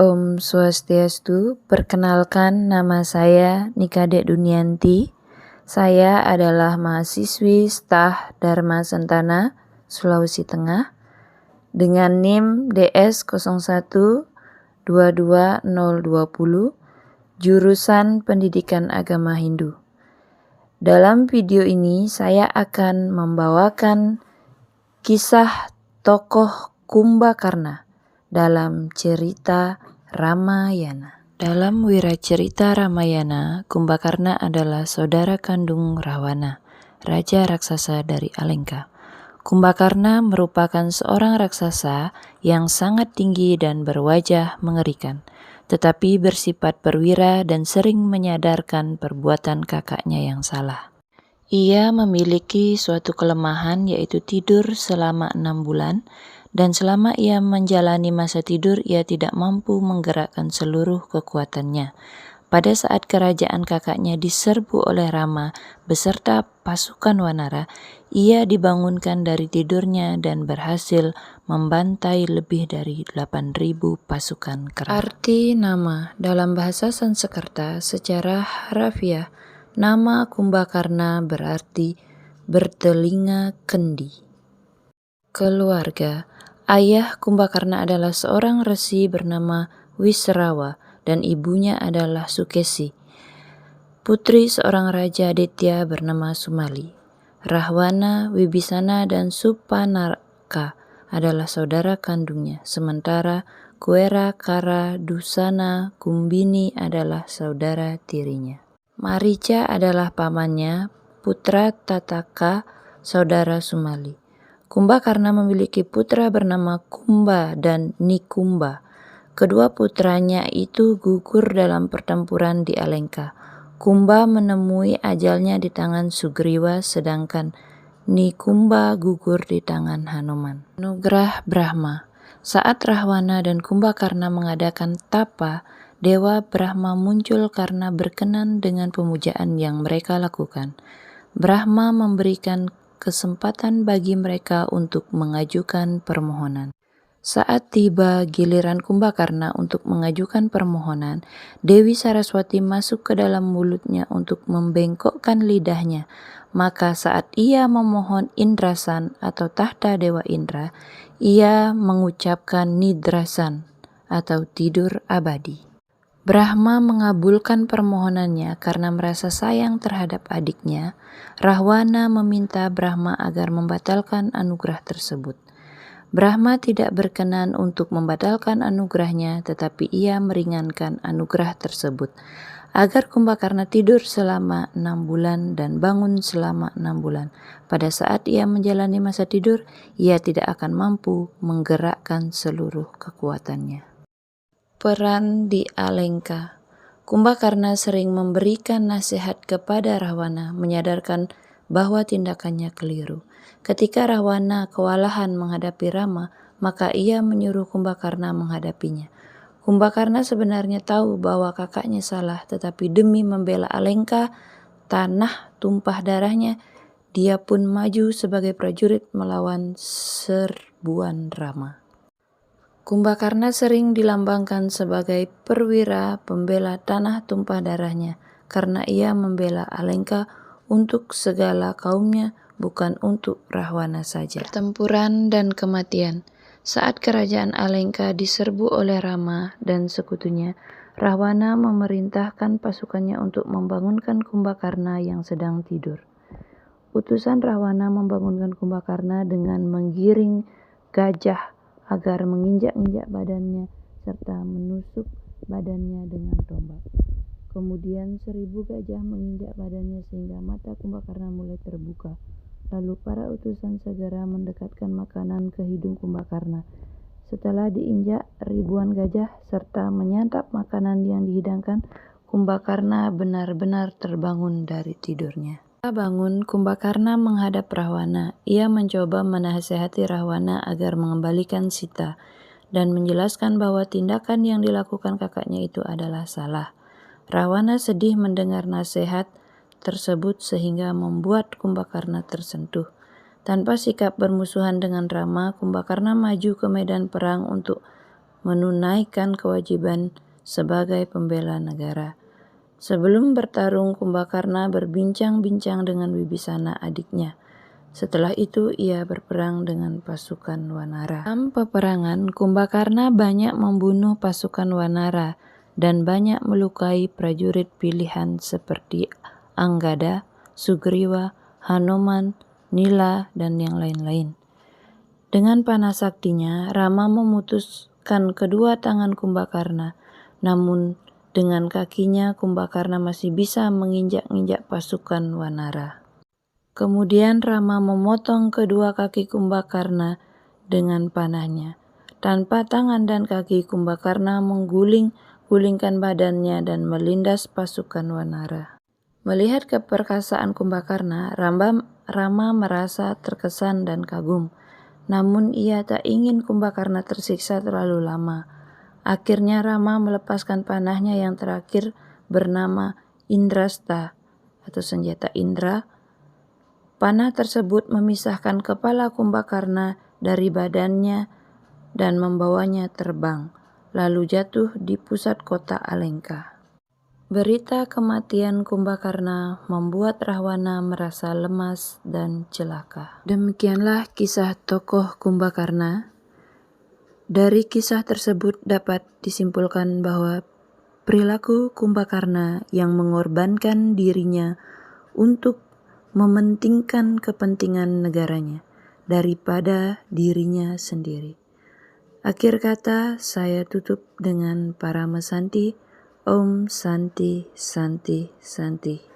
Om Swastiastu, perkenalkan nama saya Nikade Dunianti. Saya adalah mahasiswi Stah Dharma Sentana, Sulawesi Tengah, dengan NIM DS 01 22020, jurusan Pendidikan Agama Hindu. Dalam video ini saya akan membawakan kisah tokoh Kumbakarna dalam cerita Ramayana. Dalam wiracerita Ramayana, Kumbakarna adalah saudara kandung Rawana, raja raksasa dari Alengka. Kumbakarna merupakan seorang raksasa yang sangat tinggi dan berwajah mengerikan, tetapi bersifat perwira dan sering menyadarkan perbuatan kakaknya yang salah. Ia memiliki suatu kelemahan, yaitu tidur selama 6 bulan, dan selama ia menjalani masa tidur, ia tidak mampu menggerakkan seluruh kekuatannya. Pada saat kerajaan kakaknya diserbu oleh Rama beserta pasukan Wanara, ia dibangunkan dari tidurnya dan berhasil membantai lebih dari 8.000 pasukan kera. Arti nama dalam bahasa Sanskerta secara harafiah, nama Kumbakarna berarti bertelinga kendi. Keluarga. Ayah Kumbakarna adalah seorang resi bernama Wisrawa dan ibunya adalah Sukesi. Putri seorang raja Aditya bernama Sumali. Rahwana, Wibisana, dan Supanarka adalah saudara kandungnya, sementara Kuera, Kara, Dusana, Kumbini adalah saudara tirinya. Marica adalah pamannya, putra Tataka, saudara Sumali. Kumbakarna memiliki putra bernama Kumba dan Nikumba. Kedua putranya itu gugur dalam pertempuran di Alengka. Kumba menemui ajalnya di tangan Sugriwa, sedangkan Nikumba gugur di tangan Hanuman. Anugerah Brahma. Saat Rahwana dan Kumbakarna mengadakan tapa, Dewa Brahma muncul karena berkenan dengan pemujaan yang mereka lakukan. Brahma memberikan kesempatan bagi mereka untuk mengajukan permohonan. Saat tiba giliran Kumbakarna untuk mengajukan permohonan, Dewi Saraswati masuk ke dalam mulutnya untuk membengkokkan lidahnya. Maka saat ia memohon Indrasan atau tahta Dewa Indra, ia mengucapkan Nidrasan atau tidur abadi. Brahma mengabulkan permohonannya karena merasa sayang terhadap adiknya. Rahwana meminta Brahma agar membatalkan anugerah tersebut. Brahma tidak berkenan untuk membatalkan anugerahnya, tetapi ia meringankan anugerah tersebut agar Kumbakarna tidur selama 6 bulan dan bangun selama 6 bulan. Pada saat ia menjalani masa tidur, ia tidak akan mampu menggerakkan seluruh kekuatannya. Peran di Alengka. Kumbakarna sering memberikan nasihat kepada Rahwana, menyadarkan bahwa tindakannya keliru. Ketika Rahwana kewalahan menghadapi Rama, maka ia menyuruh Kumbakarna menghadapinya. Kumbakarna sebenarnya tahu bahwa kakaknya salah, tetapi demi membela Alengka, tanah tumpah darahnya, dia pun maju sebagai prajurit melawan serbuan Rama. Kumbakarna sering dilambangkan sebagai perwira pembela tanah tumpah darahnya karena ia membela Alengka untuk segala kaumnya, bukan untuk Rahwana saja. Pertempuran dan kematian. Saat kerajaan Alengka diserbu oleh Rama dan sekutunya, Rahwana memerintahkan pasukannya untuk membangunkan Kumbakarna yang sedang tidur. Utusan Rahwana membangunkan Kumbakarna dengan menggiring gajah agar menginjak-injak badannya serta menusuk badannya dengan tombak. Kemudian 1000 gajah menginjak badannya sehingga mata Kumbakarna mulai terbuka. Lalu para utusan segera mendekatkan makanan ke hidung Kumbakarna. Setelah diinjak ribuan gajah serta menyantap makanan yang dihidangkan, Kumbakarna benar-benar terbangun dari tidurnya. Setelah bangun, Kumbakarna menghadap Rahwana. Ia mencoba menasihati Rahwana agar mengembalikan Sita dan menjelaskan bahwa tindakan yang dilakukan kakaknya itu adalah salah. Rahwana sedih mendengar nasihat tersebut sehingga membuat Kumbakarna tersentuh. Tanpa sikap bermusuhan dengan Rama, Kumbakarna maju ke medan perang untuk menunaikan kewajiban sebagai pembela negara. Sebelum bertarung, Kumbakarna berbincang-bincang dengan Wibisana adiknya. Setelah itu ia berperang dengan pasukan Wanara. Dalam peperangan, Kumbakarna banyak membunuh pasukan Wanara dan banyak melukai prajurit pilihan seperti Anggada, Sugriwa, Hanoman, Nila, dan yang lain-lain. Dengan panah saktinya, Rama memutuskan kedua tangan Kumbakarna, namun dengan kakinya Kumbakarna masih bisa menginjak-injak pasukan Wanara. Kemudian Rama memotong kedua kaki Kumbakarna dengan panahnya. Tanpa tangan dan kaki, Kumbakarna menggulingkan badannya dan melindas pasukan Wanara. Melihat keperkasaan Kumbakarna, Rama merasa terkesan dan kagum. Namun ia tak ingin Kumbakarna tersiksa terlalu lama. Akhirnya Rama melepaskan panahnya yang terakhir bernama Indrasta atau senjata Indra. Panah tersebut memisahkan kepala Kumbakarna dari badannya dan membawanya terbang, lalu jatuh di pusat kota Alengka. Berita kematian Kumbakarna membuat Rahwana merasa lemas dan celaka. Demikianlah kisah tokoh Kumbakarna. Dari kisah tersebut dapat disimpulkan bahwa perilaku Kumbakarna yang mengorbankan dirinya untuk mementingkan kepentingan negaranya daripada dirinya sendiri. Akhir kata, saya tutup dengan Paramasanti. Om Santi Santi Santi.